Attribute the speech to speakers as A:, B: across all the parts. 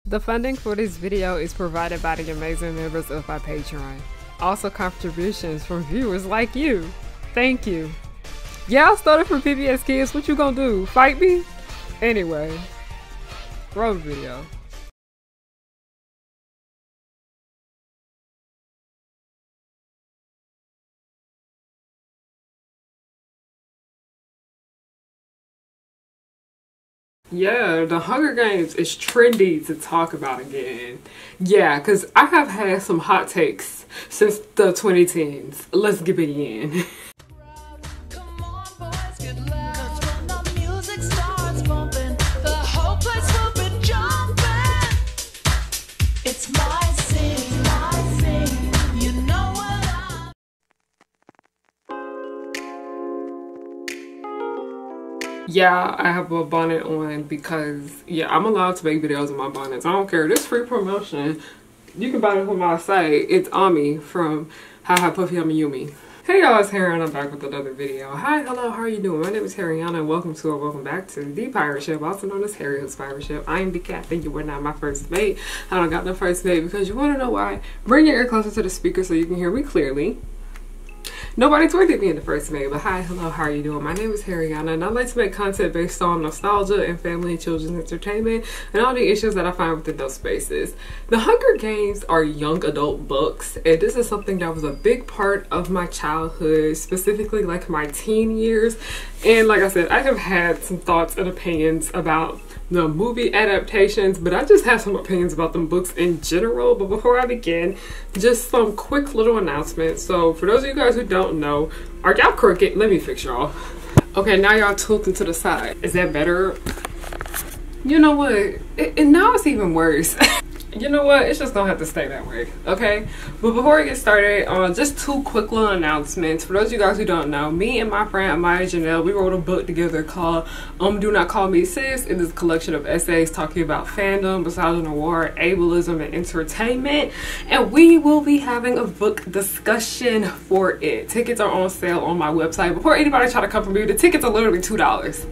A: The funding for this video is provided by the amazing members of my Patreon. Also contributions from viewers like you. Thank you. Yeah, I started from PBS Kids. What you gonna do? Fight me? Anyway, roll the video. Yeah, the Hunger Games is trendy to talk about again. Yeah, because I have had some hot takes since the 2010s. Let's get begin. Yeah, I have a bonnet on because, yeah, I'm allowed to make videos in my bonnets. I don't care. This free promotion. You can buy it from my site. It's Ami from Haha Puffy I'm Yumi. Hey y'all, it's Harry and I'm back with another video. Hi, hello, how are you doing? My name is Harryana and welcome back to the pirate ship, also known as Harry's pirate ship. I am the captain. You were not my first mate. I don't got no first mate because you want to know why. Bring your ear closer to the speaker so you can hear me clearly. Nobody's worthy of being the first mate, but hi, hello, how are you doing? My name is Harryana and I like to make content based on nostalgia and family and children's entertainment and all the issues that I find within those spaces. The Hunger Games are young adult books, and this is something that was a big part of my childhood, specifically like my teen years. And like I said, I have had some thoughts and opinions about the movie adaptations, but I just have some opinions about them books in general. But before I begin, just some quick little announcements. So for those of you guys who don't know, are y'all crooked? Let me fix y'all. Okay, now y'all tilting to the side. Is that better? You know what? And now it's even worse. You know what? It's just gonna have to stay that way, okay? But before we get started, just two quick little announcements. For those of you guys who don't know, me and my friend Maya Janelle, we wrote a book together called Do Not Call Me Sis. It is a collection of essays talking about fandom, misogyny, war, ableism, and entertainment. And we will be having a book discussion for it. Tickets are on sale on my website. Before anybody try to come for me, the tickets are literally $2.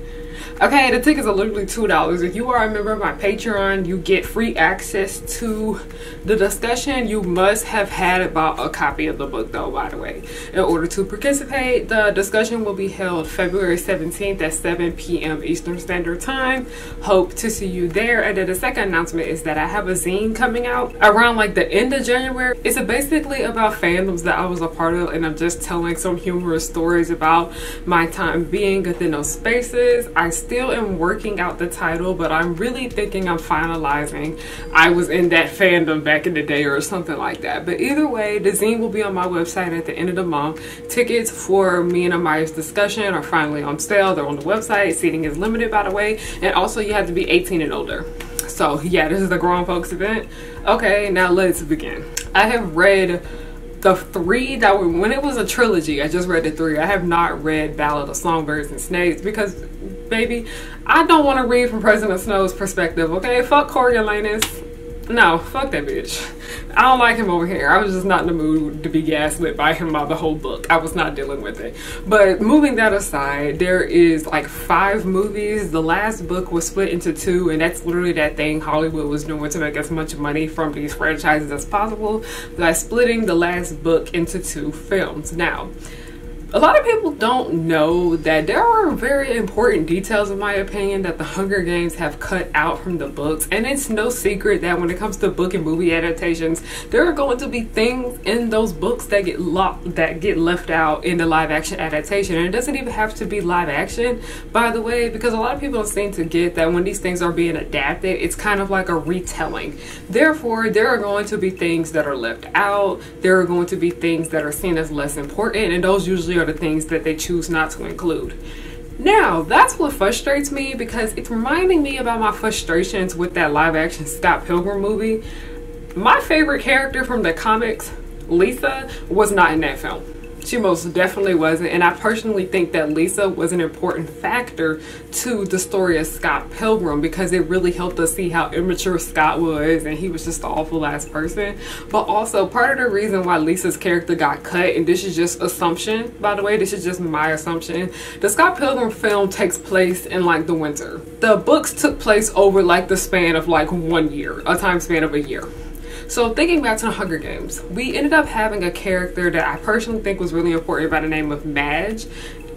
A: Okay, the tickets are literally $2. If you are a member of my Patreon, you get free access to the discussion. You must have had about a copy of the book though, by the way, in order to participate. The discussion will be held February 17th at 7 p.m. Eastern Standard Time. Hope to see you there. And then the second announcement is that I have a zine coming out around like the end of January. It's basically about fandoms that I was a part of, and I'm just telling some humorous stories about my time being within those spaces. I still am working out the title, but I'm really thinking I'm finalizing I was in that fandom back in the day or something like that. But either way, the zine will be on my website at the end of the month. Tickets for me and Amaya's discussion are finally on sale. They're on the website. Seating is limited, by the way, and also you have to be 18 and older. So yeah, this is a grown folks event. Okay, now let's begin. I have read the three that were, when it was a trilogy, I just read the three. I have not read Ballad of Songbirds and Snakes because, baby, I don't want to read from President Snow's perspective, okay? Fuck Coriolanus. No, fuck that bitch. I don't like him over here. I was just not in the mood to be gaslit by him by the whole book. I was not dealing with it. But moving that aside, there is like 5 movies. The last book was split into 2, and that's literally that thing Hollywood was doing to make as much money from these franchises as possible by splitting the last book into 2 films. Now, a lot of people don't know that there are very important details, in my opinion, that the Hunger Games have cut out from the books. And it's no secret that when it comes to book and movie adaptations, there are going to be things in those books that get left out in the live action adaptation. And it doesn't even have to be live action, by the way, because a lot of people don't seem to get that when these things are being adapted, it's kind of like a retelling. Therefore, there are going to be things that are left out. There are going to be things that are seen as less important, and those usually are the things that they choose not to include. Now, that's what frustrates me because it's reminding me about my frustrations with that live action Scott Pilgrim movie. My favorite character from the comics, Lisa, was not in that film. She most definitely wasn't, and I personally think that Lisa was an important factor to the story of Scott Pilgrim because it really helped us see how immature Scott was, and he was just an awful ass person. But also, part of the reason why Lisa's character got cut, and this is just assumption, by the way, this is just my assumption, the Scott Pilgrim film takes place in like the winter. The books took place over like the span of like 1 year, a time span of a year. So thinking back to the Hunger Games, we ended up having a character that I personally think was really important by the name of Madge.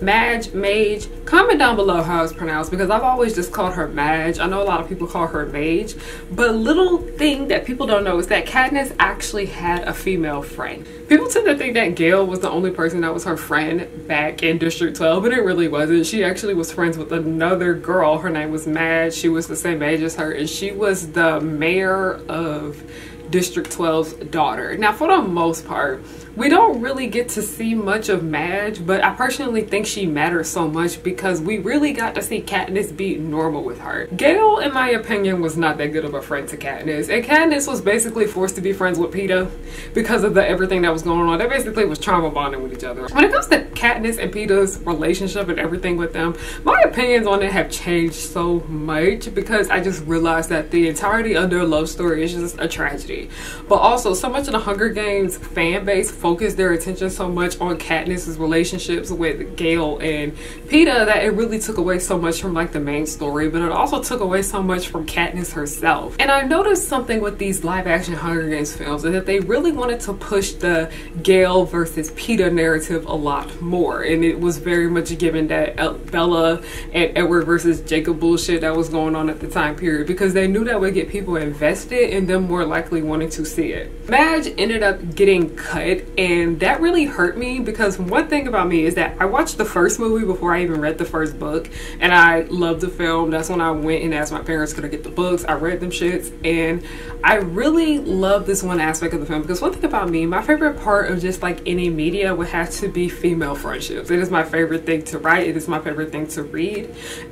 A: Mage, comment down below how it's pronounced because I've always just called her Madge. I know a lot of people call her Mage, but little thing that people don't know is that Katniss actually had a female friend. People tend to think that Gale was the only person that was her friend back in District 12, but it really wasn't. She actually was friends with another girl. Her name was Madge. She was the same age as her, and she was the mayor of District 12's daughter. Now, for the most part, we don't really get to see much of Madge, but I personally think she matters so much because we really got to see Katniss be normal with her. Gale, in my opinion, was not that good of a friend to Katniss, and Katniss was basically forced to be friends with Peeta because of everything that was going on. They basically was trauma bonding with each other. When it comes to Katniss and Peeta's relationship and everything with them, my opinions on it have changed so much because I just realized that the entirety of their love story is just a tragedy. But also, so much of the Hunger Games fan base focused their attention so much on Katniss's relationships with Gale and Peeta that it really took away so much from like the main story, but it also took away so much from Katniss herself. And I noticed something with these live action Hunger Games films is that they really wanted to push the Gale versus Peeta narrative a lot more, and it was very much given that Bella and Edward versus Jacob bullshit that was going on at the time period because they knew that would get people invested and them more likely wanting to see it. Madge ended up getting cut, and that really hurt me because one thing about me is that I watched the first movie before I even read the first book, and I loved the film. That's when I went and asked my parents could I get the books. I read them shits, and I really love this one aspect of the film because one thing about me, my favorite part of just like any media would have to be female friendships. It is my favorite thing to write. It is my favorite thing to read,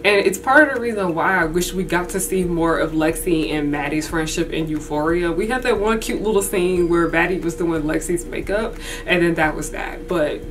A: and it's part of the reason why I wish we got to see more of Lexi and Maddie's friendship in Euphoria. We had that one cute little scene where Maddie was doing Lexi's makeup, and then that was that. But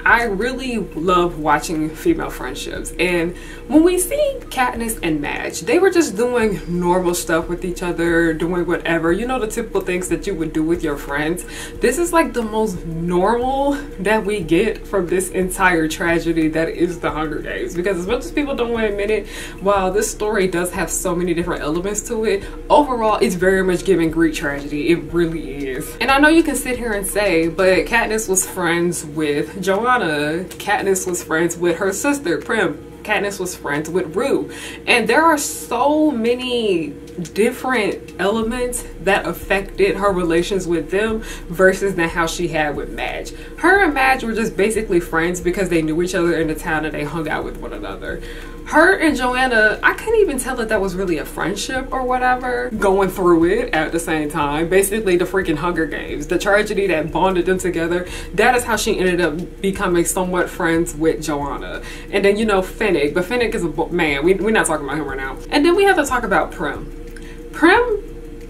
A: I really love watching female friendships, and when we see Katniss and Madge, they were just doing normal stuff with each other, doing whatever, you know, the typical things that you would do with your friends. This is like the most normal that we get from this entire tragedy that is the Hunger Games, because as much as people don't want to admit it, while this story does have so many different elements to it, overall it's very much giving Greek tragedy. It really is. And I know you can sit here and say, but Katniss was friends with Joanna, Katniss was friends with her sister Prim, Katniss was friends with Rue, and there are so many different elements that affected her relations with them versus than how she had with Madge. Her and Madge were just basically friends because they knew each other in the town and they hung out with one another. Her and Joanna, I couldn't even tell that that was really a friendship or whatever, going through it at the same time. Basically the freaking Hunger Games, the tragedy that bonded them together, that is how she ended up becoming somewhat friends with Joanna. And then, you know, Finnick, but Finnick is a man, we're not talking about him right now. And then we have to talk about Prim.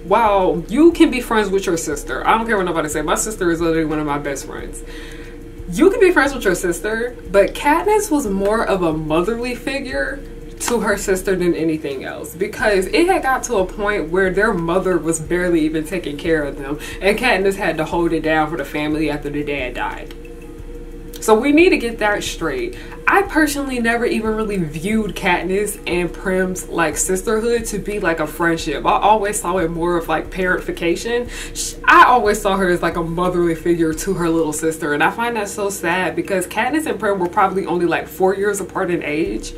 A: Wow, you can be friends with your sister. I don't care what nobody say. My sister is literally one of my best friends. You can be friends with your sister, but Katniss was more of a motherly figure to her sister than anything else, because it had got to a point where their mother was barely even taking care of them, and Katniss had to hold it down for the family after the dad died. So we need to get that straight. I personally never even really viewed Katniss and Prim's like sisterhood to be like a friendship. I always saw it more of like parentification. I always saw her as like a motherly figure to her little sister, and I find that so sad because Katniss and Prim were probably only like 4 years apart in age.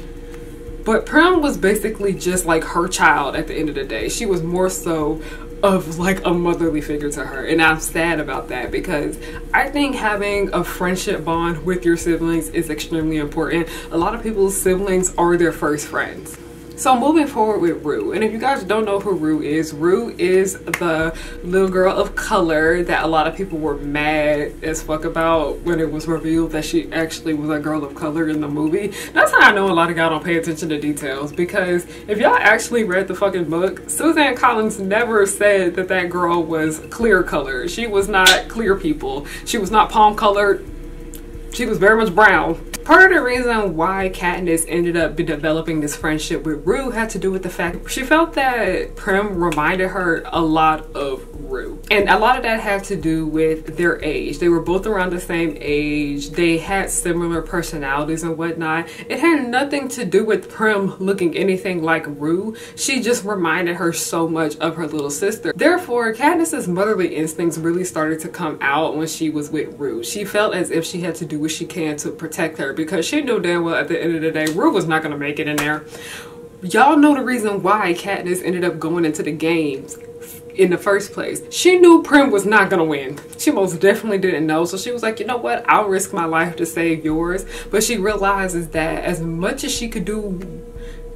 A: But Prim was basically just like her child at the end of the day. She was more so of like a motherly figure to her, and I'm sad about that because I think having a friendship bond with your siblings is extremely important. A lot of people's siblings are their first friends. So moving forward with Rue, and if you guys don't know who Rue is the little girl of color that a lot of people were mad as fuck about when it was revealed that she actually was a girl of color in the movie. That's how I know a lot of y'all don't pay attention to details, because if y'all actually read the fucking book, Suzanne Collins never said that that girl was clear color. She was not clear people. She was not palm colored. She was very much brown. Part of the reason why Katniss ended up developing this friendship with Rue had to do with the fact she felt that Prim reminded her a lot of Rue. And a lot of that had to do with their age. They were both around the same age. They had similar personalities and whatnot. It had nothing to do with Prim looking anything like Rue. She just reminded her so much of her little sister. Therefore, Katniss's motherly instincts really started to come out when she was with Rue. She felt as if she had to do what she can to protect her because she knew damn well at the end of the day Rue was not going to make it in there. Y'all know the reason why Katniss ended up going into the games in the first place. She knew Prim was not gonna win. She most definitely didn't know. So she was like, you know what? I'll risk my life to save yours. But she realizes that as much as she could do,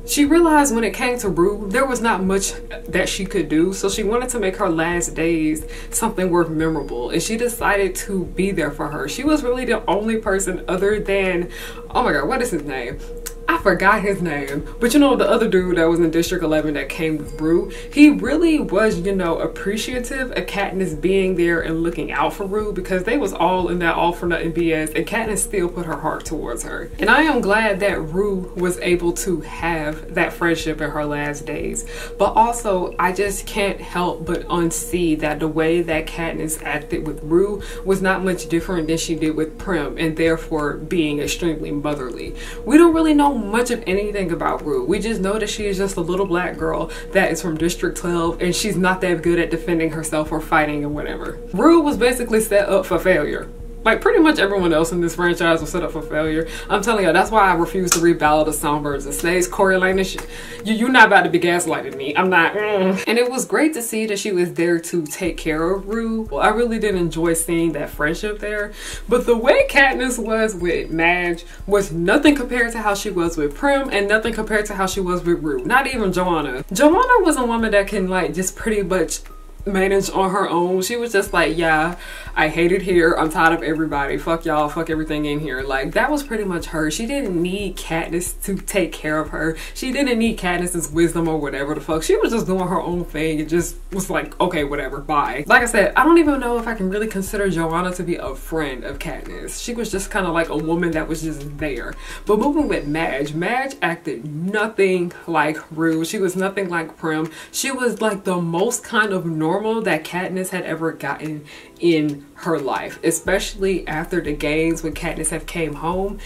A: she realized when it came to Rue, there was not much that she could do. So she wanted to make her last days something worth memorable. And she decided to be there for her. She was really the only person other than, oh my God, what is his name? I forgot his name, but you know, the other dude that was in District 11 that came with Rue, he really was, you know, appreciative of Katniss being there and looking out for Rue because they was all in that all for nothing BS, and Katniss still put her heart towards her. And I am glad that Rue was able to have that friendship in her last days. But also, I just can't help but unsee that the way that Katniss acted with Rue was not much different than she did with Prim, and therefore being extremely motherly. We don't really know much of anything about Rue. We just know that she is just a little black girl that is from District 12 and she's not that good at defending herself or fighting or whatever. Rue was basically set up for failure. Like pretty much everyone else in this franchise was set up for failure. I'm telling you, that's why I refuse to read Ballad of Songbirds and Snakes. Coriolanus, you're not about to be gaslighting me. I'm not. And it was great to see that she was there to take care of Rue. Well, I really did enjoy seeing that friendship there. But the way Katniss was with Madge was nothing compared to how she was with Prim and nothing compared to how she was with Rue. Not even Joanna. Joanna was a woman that can like just pretty much manage on her own. She was just like, yeah, I hate it here. I'm tired of everybody. Fuck y'all. Fuck everything in here. Like, that was pretty much her. She didn't need Katniss to take care of her. She didn't need Katniss's wisdom or whatever the fuck. She was just doing her own thing and just was like, okay, whatever, bye. Like I said, I don't even know if I can really consider Joanna to be a friend of Katniss. She was just kind of like a woman that was just there. But moving with Madge, Madge acted nothing like Rue. She was nothing like Prim. She was like the most kind of normal that Katniss had ever gotten in her life, especially after the games when Katniss had came home.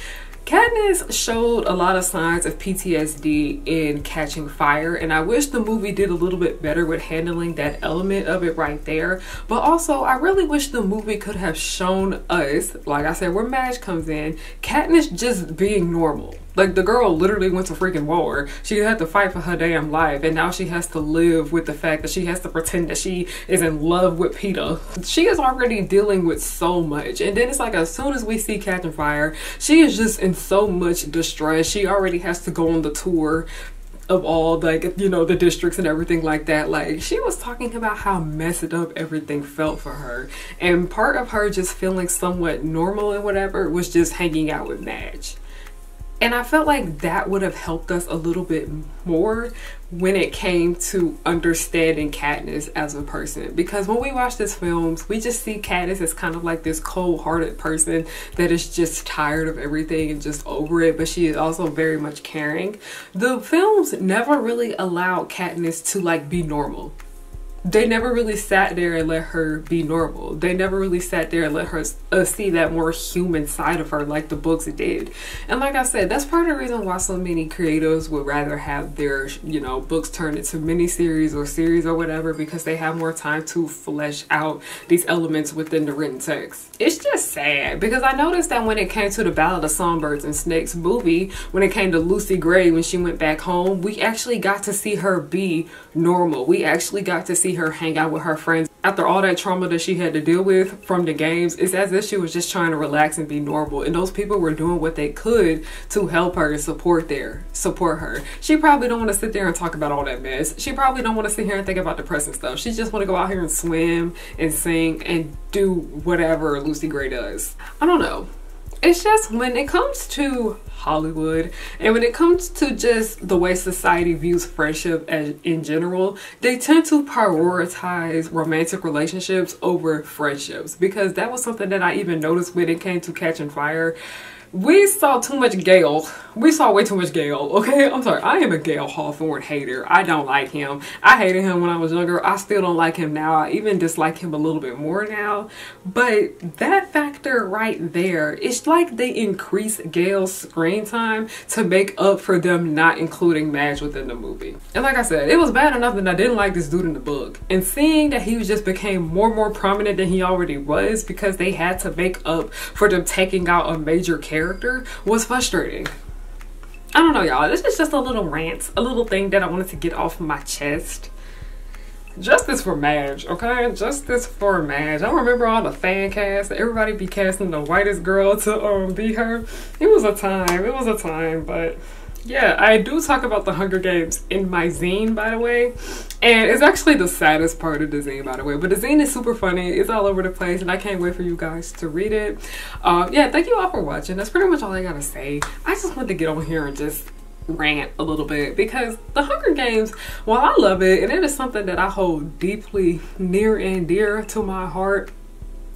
A: Katniss showed a lot of signs of PTSD in Catching Fire, and I wish the movie did a little bit better with handling that element of it right there. But also, I really wish the movie could have shown us, like I said, where Madge comes in, Katniss just being normal. Like, the girl literally went to freaking war. She had to fight for her damn life, and now she has to live with the fact that she has to pretend that she is in love with Peter. She is already dealing with so much, and then it's like as soon as we see Catching Fire, she is just in so much distress. She already has to go on the tour of all, like, you know, the districts and everything like that. Like, she was talking about how messed up everything felt for her, and part of her just feeling somewhat normal and whatever was just hanging out with Madge. And I felt like that would have helped us a little bit more when it came to understanding Katniss as a person. Because when we watch these films, we just see Katniss as kind of like this cold-hearted person that is just tired of everything and just over it, but she is also very much caring. The films never really allowed Katniss to like be normal. They never really sat there and let her be normal. They never really sat there and let her see that more human side of her like the books did. And like I said, that's part of the reason why so many creators would rather have their, you know, books turned into miniseries or series or whatever, because they have more time to flesh out these elements within the written text. It's just sad because I noticed that when it came to the Ballad of Songbirds and Snakes movie, when it came to Lucy Gray, when she went back home, we actually got to see her be normal. We actually got to see her hang out with her friends. After all that trauma that she had to deal with from the games, it's as if she was just trying to relax and be normal, and those people were doing what they could to help her and support her. She probably don't want to sit there and talk about all that mess. She probably don't want to sit here and think about depressing stuff. She just want to go out here and swim and sing and do whatever Lucy Gray does. I don't know. It's just when it comes to Hollywood and when it comes to just the way society views friendship as in general, they tend to prioritize romantic relationships over friendships, because that was something that I even noticed when it came to Catching Fire. We saw too much Gale. We saw way too much Gale, okay? I'm sorry. I am a Gale Hawthorne hater. I don't like him. I hated him when I was younger. I still don't like him now. I even dislike him a little bit more now. But that factor right there, it's like they increased Gale's screen time to make up for them not including Madge within the movie. And like I said, it was bad enough that I didn't like this dude in the book. And seeing that he just became more and more prominent than he already was because they had to make up for them taking out a major character was frustrating. I don't know, y'all. This is just a little rant, a little thing that I wanted to get off my chest. Justice for Madge, okay? Justice for Madge. I remember all the fan cast. Everybody be casting the whitest girl to be her. It was a time. It was a time, but yeah, I do talk about the Hunger Games in my zine, by the way. And it's actually the saddest part of the zine, by the way. But the zine is super funny. It's all over the place, and I can't wait for you guys to read it. Yeah, thank you all for watching. That's pretty much all I gotta say. I just wanted to get on here and just rant a little bit, because the Hunger Games, while I love it, and it is something that I hold deeply near and dear to my heart,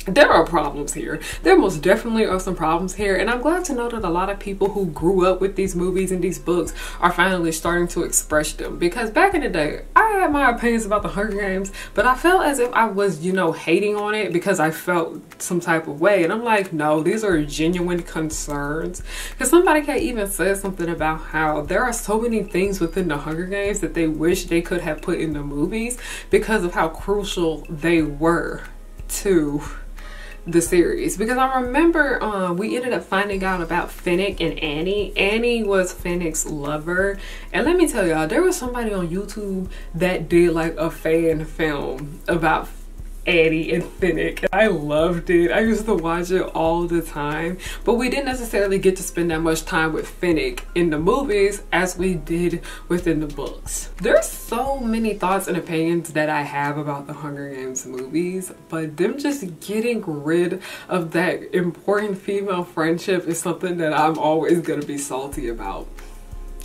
A: there are problems here. There most definitely are some problems here, and I'm glad to know that a lot of people who grew up with these movies and these books are finally starting to express them. Because back in the day, I had my opinions about the Hunger Games, but I felt as if I was, you know, hating on it because I felt some type of way. And I'm like, no, these are genuine concerns. Because somebody can even say something about how there are so many things within the Hunger Games that they wish they could have put in the movies because of how crucial they were to the series. Because I remember we ended up finding out about Finnick and Annie. Annie was Finnick's lover, and let me tell y'all, there was somebody on YouTube that did like a fan film about Annie and Finnick. I loved it. I used to watch it all the time, but we didn't necessarily get to spend that much time with Finnick in the movies as we did within the books. There's so many thoughts and opinions that I have about the Hunger Games movies, but them just getting rid of that important female friendship is something that I'm always gonna be salty about.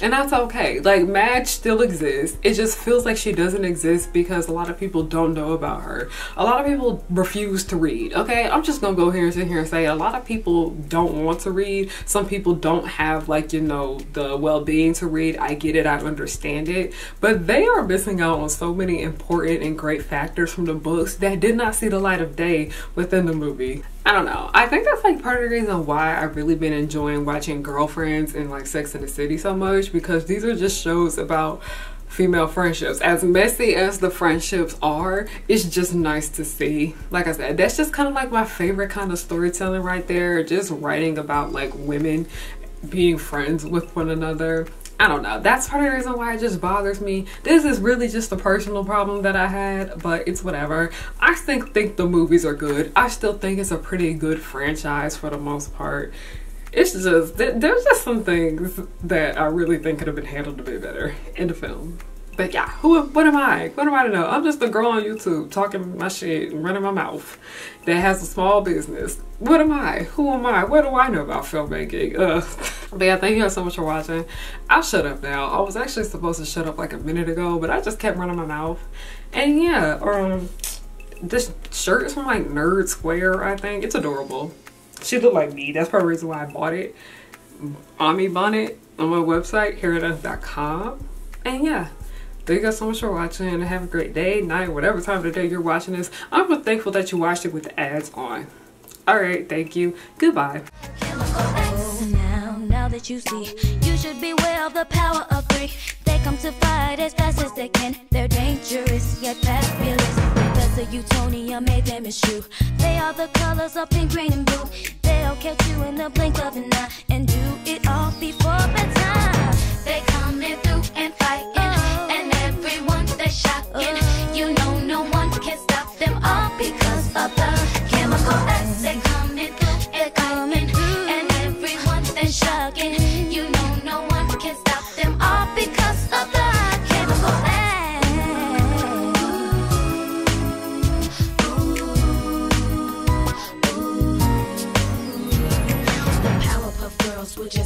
A: And that's okay. Like, Madge still exists. It just feels like she doesn't exist because a lot of people don't know about her. A lot of people refuse to read, okay? I'm just gonna go here and sit here and say a lot of people don't want to read. Some people don't have, like, you know, the well-being to read. I get it. I understand it. But they are missing out on so many important and great factors from the books that did not see the light of day within the movie. I don't know. I think that's like part of the reason why I've really been enjoying watching Girlfriends and like Sex and the City so much, because these are just shows about female friendships. As messy as the friendships are, it's just nice to see. Like I said, that's just kind of like my favorite kind of storytelling right there. Just writing about like women being friends with one another. I don't know. That's part of the reason why it just bothers me. This is really just a personal problem that I had, but it's whatever. I still think the movies are good. I still think it's a pretty good franchise for the most part. It's just, there's just some things that I really think could have been handled a bit better in the film. But yeah, what am I? What am I to know? I'm just a girl on YouTube talking my shit and running my mouth that has a small business. What am I? Who am I? What do I know about filmmaking? But yeah, thank you guys so much for watching. I'll shut up now. I was actually supposed to shut up like a minute ago, but I just kept running my mouth. And yeah, this shirt is from like Nerd Square, I think. It's adorable. She looked like me. That's part of the reason why I bought it. Ami bought it on my website, hearita.com. And yeah. Thank you guys so much for watching, and have a great day, night, whatever time of the day you're watching this. I'm thankful that you watched it with the ads on. Alright, thank you. Goodbye. Now that you see, you should beware of the power of three. They come to fight as fast as they can. They're dangerous, yet fabulous. Because the Utonium made them eschew. They are the colors of pink, green, and blue. They'll catch you in the blink of an eye and do it all before bedtime. They coming through and fighting. Shocking, you know no one can stop them all because of the chemical X. They're coming through, they're coming through, and everyone's been shocking. You know no one can stop them all because of the chemical X.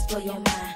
B: blow your mind.